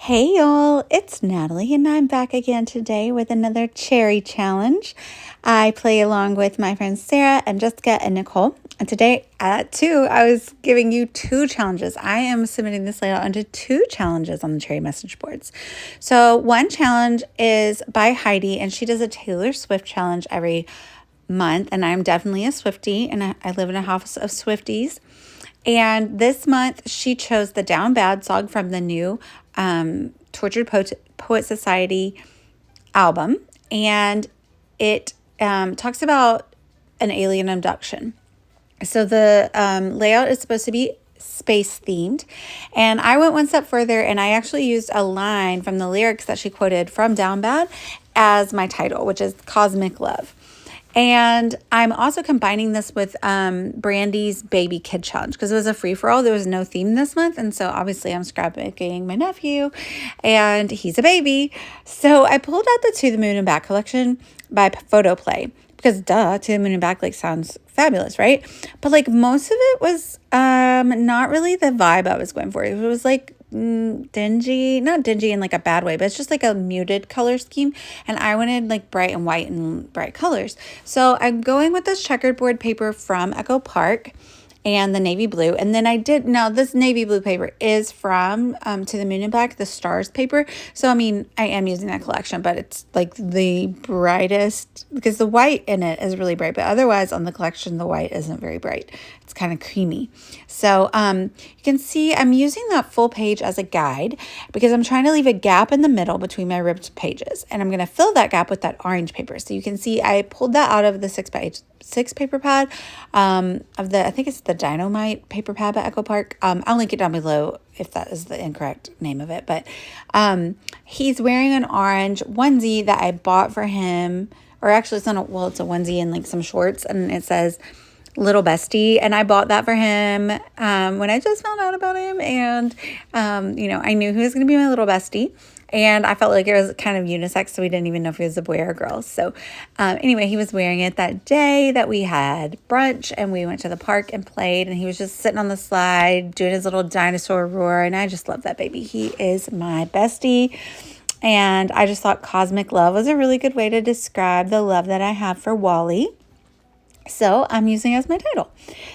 Hey y'all, it's Natalie and I'm back again today with another cherry challenge. I play along with my friends Sarah and Jessica and Nicole. And today at 2, I was giving you 2 challenges. I am submitting this layout onto 2 challenges on the cherry message boards. So one challenge is by Heidi and she does a Taylor Swift challenge every month. And I'm definitely a Swiftie and I live in a house of Swifties. And this month, she chose the Down Bad song from the new Tortured Poet Society album. And it talks about an alien abduction. So the layout is supposed to be space themed. And I went one step further and I actually used a line from the lyrics that she quoted from Down Bad as my title, which is Cosmic Love. And I'm also combining this with Brandy's Baby Kid Challenge because it was a free-for-all. There was no theme this month. And so obviously I'm scrapbooking my nephew and he's a baby. So I pulled out the To the Moon and Back collection by Photo Play because To the Moon and Back like sounds fabulous, right? But like most of it was not really the vibe I was going for. It was like dingy, not dingy in like a bad way, but it's just like a muted color scheme. And I wanted like bright and white and bright colors. So I'm going with this checkerboard paper from Echo Park and the navy blue. And then now this navy blue paper is from To the Moon and Back, the stars paper. So, I mean, I am using that collection, but it's like the brightest because the white in it is really bright. But otherwise on the collection, the white isn't very bright. It's kind of creamy. So you can see I'm using that full page as a guide because I'm trying to leave a gap in the middle between my ribbed pages. And I'm going to fill that gap with that orange paper. So you can see I pulled that out of the 6x6 paper pad I think it's the Dynamite paper pad at Echo Park. I'll link it down below if that is the incorrect name of it. But he's wearing an orange onesie that I bought for him. Or actually, it's a onesie and like some shorts. And it says Little Bestie. And I bought that for him when I just found out about him. And, I knew he was going to be my little bestie. And I felt like it was kind of unisex, so we didn't even know if he was a boy or a girl. So anyway, he was wearing it that day that we had brunch and we went to the park and played. And he was just sitting on the slide doing his little dinosaur roar. And I just love that baby. He is my bestie. And I just thought Cosmic Love was a really good way to describe the love that I have for Wally. So I'm using it as my title.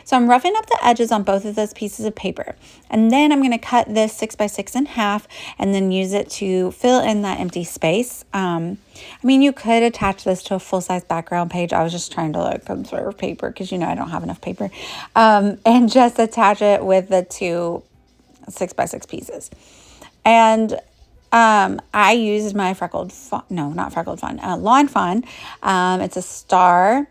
So I'm roughing up the edges on both of those pieces of paper. And then I'm going to cut this 6x6 in half and then use it to fill in that empty space. You could attach this to a full-size background page. I was just trying to like conserve paper because, I don't have enough paper. And just attach it with the 2 6x6 pieces. And I used my Lawn Fawn. It's a star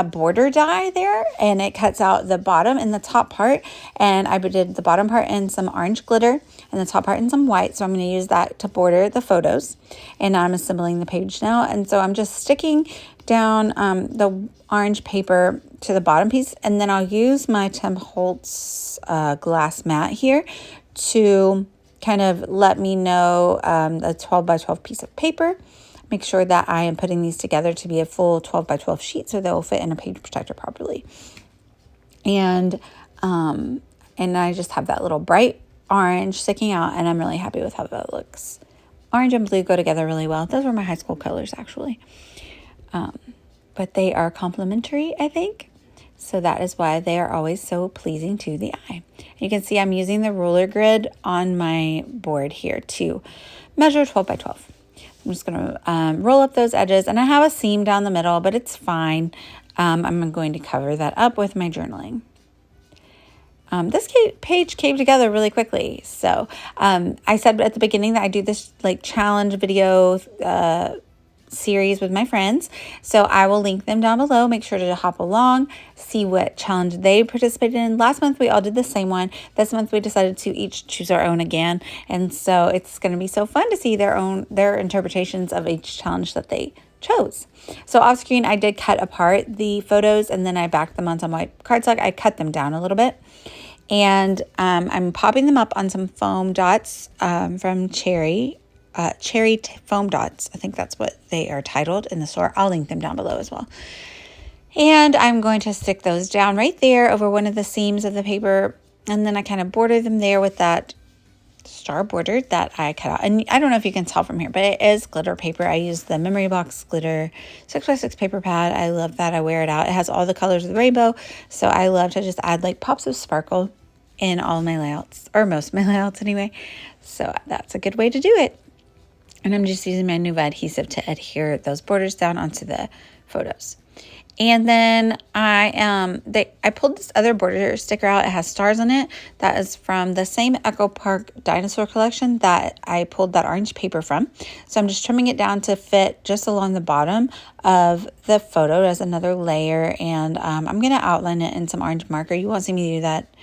border die there, and it cuts out the bottom and the top part, and I did the bottom part in some orange glitter and the top part in some white. So I'm going to use that to border the photos, and I'm assembling the page now. And so I'm just sticking down the orange paper to the bottom piece, and then I'll use my Tim Holtz glass mat here to kind of let me know the 12 by 12 piece of paper. Make sure that I am putting these together to be a full 12 by 12 sheet so they'll fit in a page protector properly. And I just have that little bright orange sticking out, and I'm really happy with how that looks. Orange and blue go together really well. Those were my high school colors, actually. But they are complementary, I think. So that is why they are always so pleasing to the eye. You can see I'm using the ruler grid on my board here to measure 12 by 12. I'm just going to roll up those edges, and I have a seam down the middle, but it's fine. I'm going to cover that up with my journaling. This page came together really quickly. So I said at the beginning that I do this like challenge video series with my friends. So I will link them down below. Make sure to hop along, see what challenge they participated in. Last month, we all did the same one. This month, we decided to each choose our own again. And so it's going to be so fun to see their interpretations of each challenge that they chose. So off screen, I did cut apart the photos and then I backed them on some white cardstock. I cut them down a little bit. And I'm popping them up on some foam dots from Cherry foam dots. I think that's what they are titled in the store. I'll link them down below as well. And I'm going to stick those down right there over one of the seams of the paper. And then I kind of border them there with that star border that I cut out. And I don't know if you can tell from here, but it is glitter paper. I use the Memory Box Glitter 6x6 paper pad. I love that. I wear it out. It has all the colors of the rainbow. So I love to just add like pops of sparkle in all my layouts, or most of my layouts anyway. So that's a good way to do it. And I'm just using my Nuva adhesive to adhere those borders down onto the photos. And then I pulled this other border sticker out. It has stars on it. That is from the same Echo Park dinosaur collection that I pulled that orange paper from. So I'm just trimming it down to fit just along the bottom of the photo as another layer. And I'm going to outline it in some orange marker. You won't see me do that.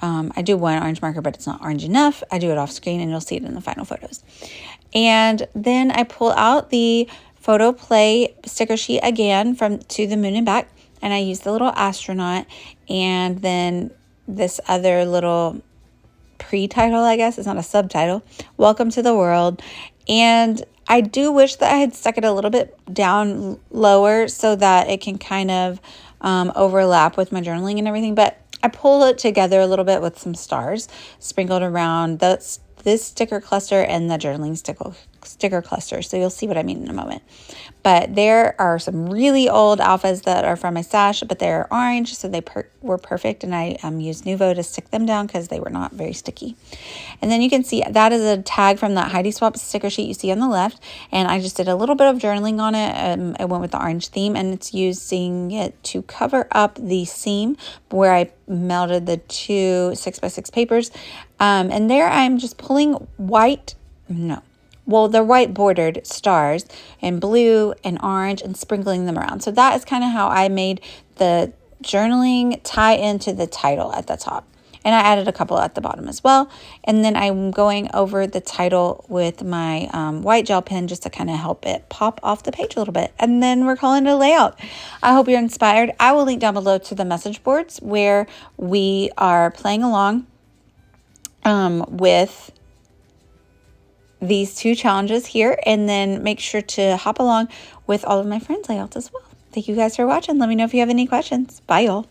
I do one orange marker, but it's not orange enough. I do it off screen and you'll see it in the final photos. And then I pull out the Photo Play sticker sheet again from To the Moon and Back, and I use the little astronaut and then this other little pre-title, I guess it's not a subtitle, Welcome to the World. And I do wish that I had stuck it a little bit down lower so that it can kind of overlap with my journaling and everything, but I pull it together a little bit with some stars sprinkled around this sticker cluster and the journaling sticker cluster. So you'll see what I mean in a moment. But there are some really old alphas that are from my stash, but they're orange, so they were perfect. And I used Nuvo to stick them down because they were not very sticky. And then you can see that is a tag from that Heidi Swap sticker sheet you see on the left. And I just did a little bit of journaling on it. I went with the orange theme, and it's using it to cover up the seam where I melted the two 6x6 papers. And there I'm just pulling the white bordered stars in blue and orange and sprinkling them around. So that is kind of how I made the journaling tie into the title at the top. And I added a couple at the bottom as well. And then I'm going over the title with my white gel pen just to kind of help it pop off the page a little bit. And then we're calling it a layout. I hope you're inspired. I will link down below to the message boards where we are playing along with these two challenges here, and then make sure to hop along with all of my friends' layouts as well. Thank you guys for watching. Let me know if you have any questions. Bye, y'all.